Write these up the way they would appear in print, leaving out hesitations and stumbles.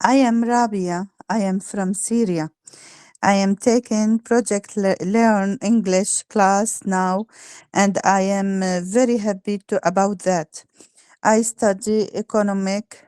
I am Rabia. I am from Syria. I am taking Project Learn English class now, and I am very happy about that. I study economic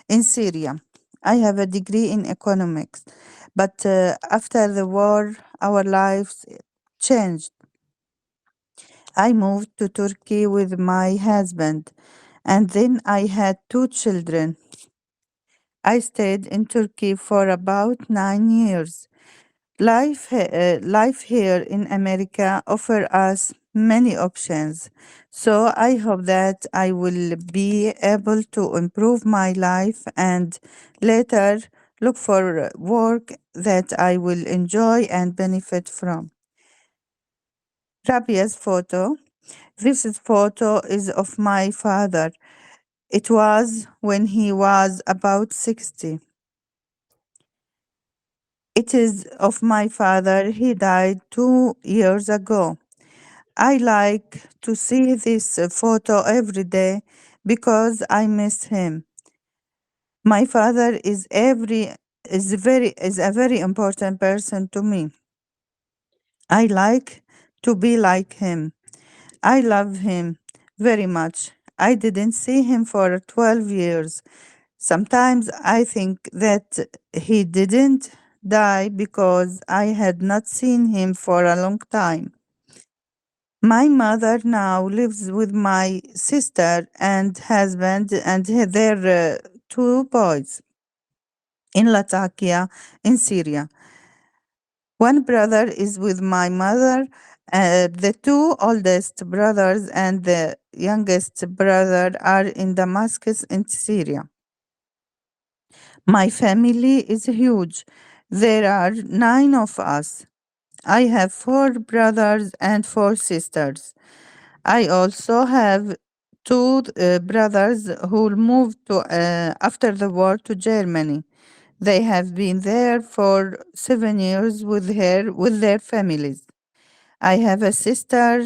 in Syria. I have a degree in economics, but after the war, our lives changed. I moved to Turkey with my husband, and then I had two children. I stayed in Turkey for about 9 years. Life here in America offer us many options. So I hope that I will be able to improve my life and later look for work that I will enjoy and benefit from. Rabia's photo. This photo is of my father. It was when he was about 60. It is of my father. He died 2 years ago. I like to see this photo every day because I miss him. My father is a very important person to me. I like to be like him. I love him very much. I didn't see him for 12 years. Sometimes I think that he didn't die because I had not seen him for a long time. My mother now lives with my sister and husband and their two boys in Latakia in Syria. One brother is with my mother. The two oldest brothers and the youngest brother are in Damascus in Syria. My family is huge. There are 9 of us. I have 4 brothers and 4 sisters. I also have two brothers who moved after the war to Germany. They have been there for 7 years with their families. I have a sister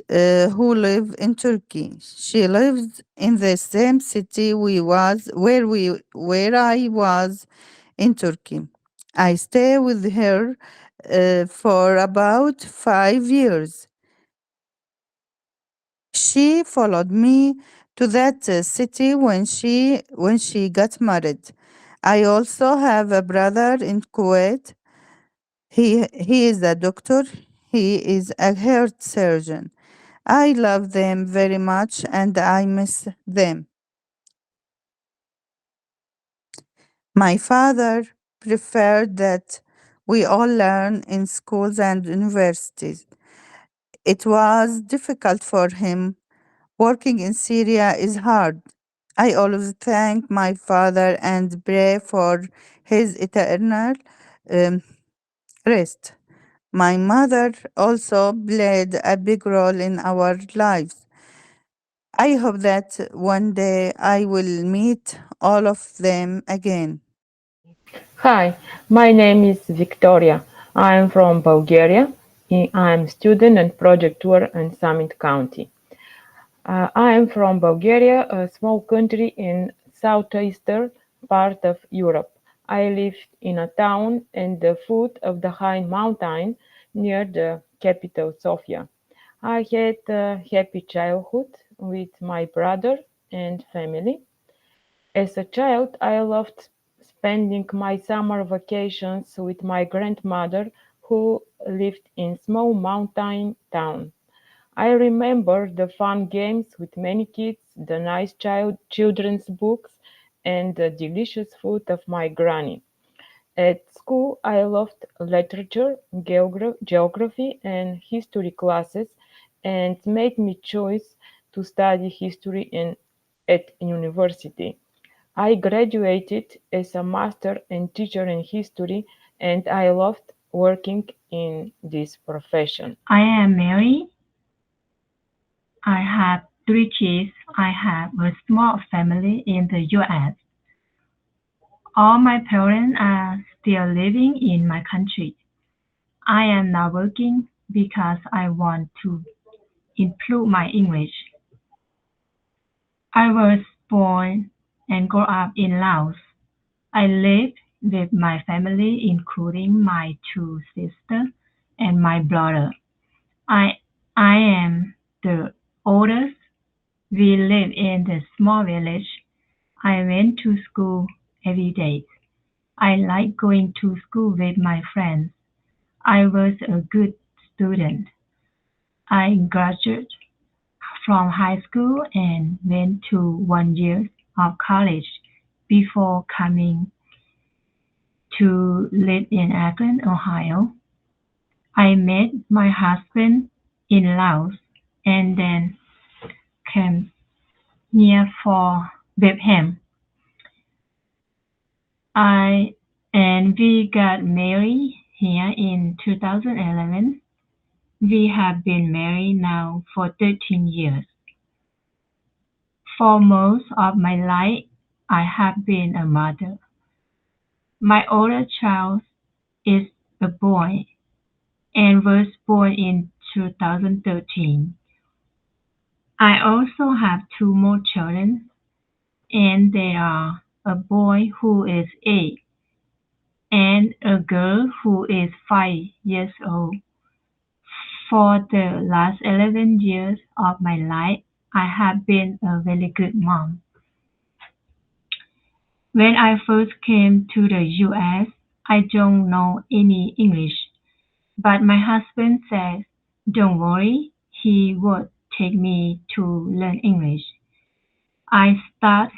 who live in Turkey. She lives in the same city where I was in Turkey. I stay with her for about 5 years. She followed me to that city when she got married. I also have a brother in Kuwait. He is a doctor. He is a heart surgeon. I love them very much and I miss them. My father preferred that we all learn in schools and universities. It was difficult for him. Working in Syria is hard. I always thank my father and pray for his eternal um, rest. My mother also played a big role in our lives. I hope that one day I will meet all of them again. Hi, my name is Victoria. I am from Bulgaria. I am student and project tour in Summit County. I am from Bulgaria, a small country in southeastern part of Europe. I live in a town at the foot of the high mountain near the capital Sofia. I had a happy childhood with my brother and family. As a child, I loved spending my summer vacations with my grandmother who lived in small mountain town. I remember the fun games with many kids, the nice children's books, and the delicious food of my granny. At school, I loved literature, geography, and history classes, and made me choice to study history at university. I graduated as a master and teacher in history, and I loved working in this profession. I am Mary. I have 3 kids. I have a small family in the US. All my parents are still living in my country. I am not working because I want to improve my English. I was born and grew up in Laos. I live with my family, including my two sisters and my brother. I I am the oldest. We live in a small village. I went to school every day. I like going to school with my friends. I was a good student. I graduated from high school and went to 1 year of college before coming to live in Akron, Ohio. I met my husband in Laos and then came here for with him. I and we got married here in 2011. We have been married now for 13 years. For most of my life, I have been a mother. My oldest child is a boy and was born in 2013. I also have two more children, and they are a boy who is 8 and a girl who is 5 years old. For the last 11 years of my life, I have been a very good mom. When I first came to the US, I don't know any English, but my husband said, "Don't worry, he would take me to learn English." I started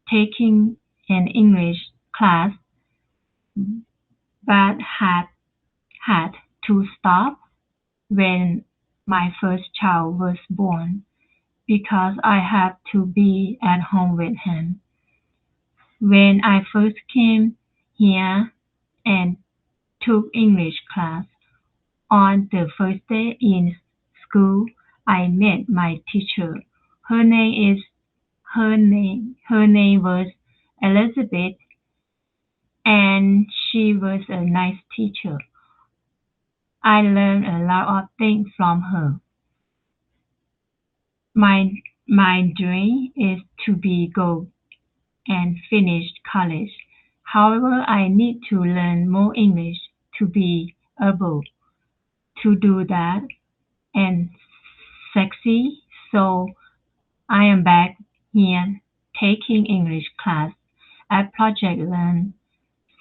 taking an English class, but had to stop when my first child was born because I had to be at home with him. When I first came here and took English class, on the first day in school, I met my teacher. Her name is her name was Elizabeth, and she was a nice teacher. I learned a lot of things from her. My my dream is to be go and finish college. However, I need to learn more English to be able to do that and succeed. So I am back here taking English class at Project Learn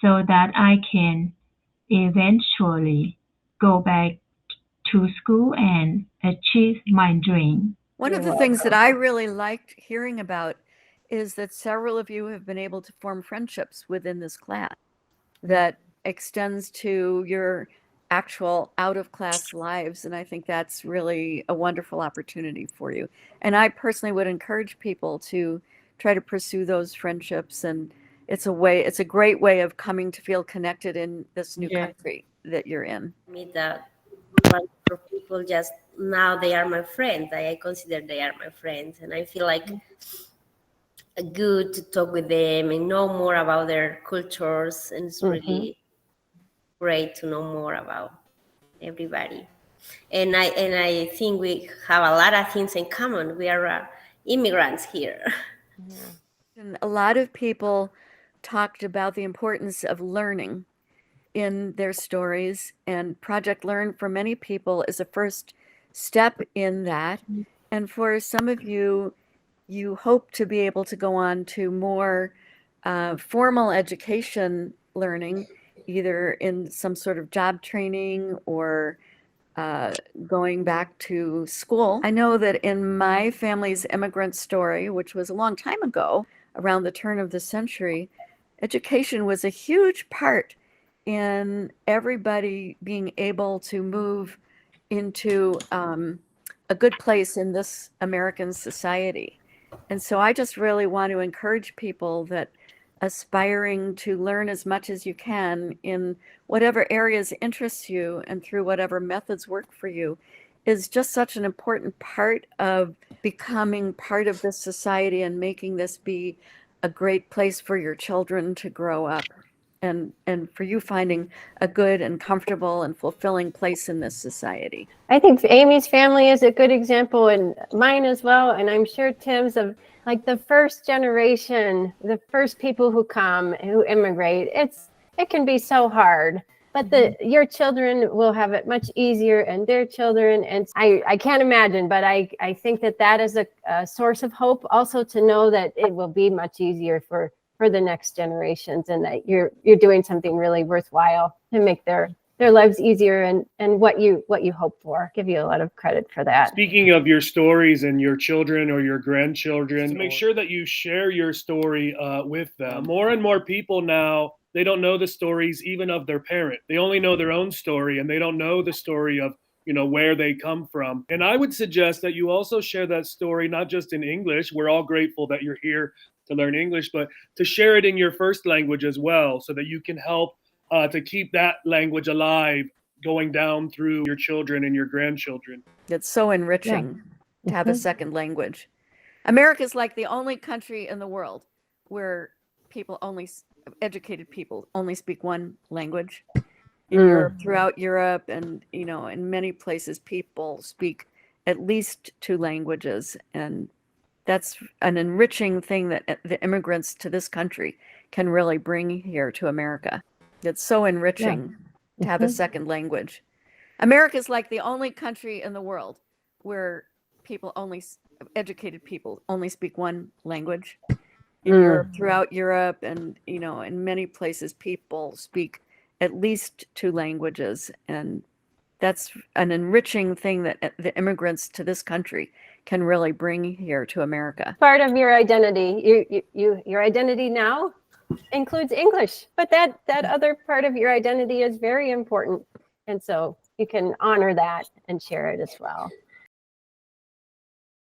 so that I can eventually go back to school and achieve my dream. One of the things that I really liked hearing about is that several of you have been able to form friendships within this class that extends to your actual out of class lives. And I think that's really a wonderful opportunity for you. And I personally would encourage people to try to pursue those friendships. And it's a great way of coming to feel connected in this new Yes. country that you're in. Meet that bunch of people, just now they are my friends. I consider they are my friends, and I feel like good to talk with them and know more about their cultures, and it's really great to know more about everybody. And I think we have a lot of things in common. We are immigrants here. And a lot of people talked about the importance of learning in their stories, and Project Learn for many people is a first step in that. And for some of you, you hope to be able to go on to more formal education learning, either in some sort of job training or going back to school. I know that in my family's immigrant story, which was a long time ago, around the turn of the century, education was a huge part in everybody being able to move into a good place in this American society. And so I just really want to encourage people that aspiring to learn as much as you can in whatever areas interest you and through whatever methods work for you is just such an important part of becoming part of this society and making this be a great place for your children to grow up. and for you finding a good and comfortable and fulfilling place in this society. I think Amy's family is a good example, and mine as well. And I'm sure Tim's, of like the first generation, the first people who come, who immigrate. It can be so hard, but your children will have it much easier, and their children. And I can't imagine, but I think that is a source of hope also, to know that it will be much easier for the next generations, and that you're doing something really worthwhile to make their lives easier, and what you hope for. Give you a lot of credit for that. Speaking of your stories and your children or your grandchildren, make sure that you share your story with them. More and more people now, they don't know the stories even of their parent. They only know their own story, and they don't know the story of, where they come from. And I would suggest that you also share that story, not just in English. We're all grateful that you're here to learn English, but to share it in your first language as well, so that you can help to keep that language alive, going down through your children and your grandchildren. It's so enriching to have a second language. America's like the only country in the world where educated people only speak one language. Throughout Europe, and in many places, people speak at least two languages, and that's an enriching thing that the immigrants to this country can really bring here to America. It's so enriching to have a second language. America's like the only country in the world where educated people only speak one language. Throughout Europe, and in many places, people speak at least two languages, and that's an enriching thing that the immigrants to this country can really bring here to America. Part of your identity, your identity now includes English, but that other part of your identity is very important, and so you can honor that and share it as well.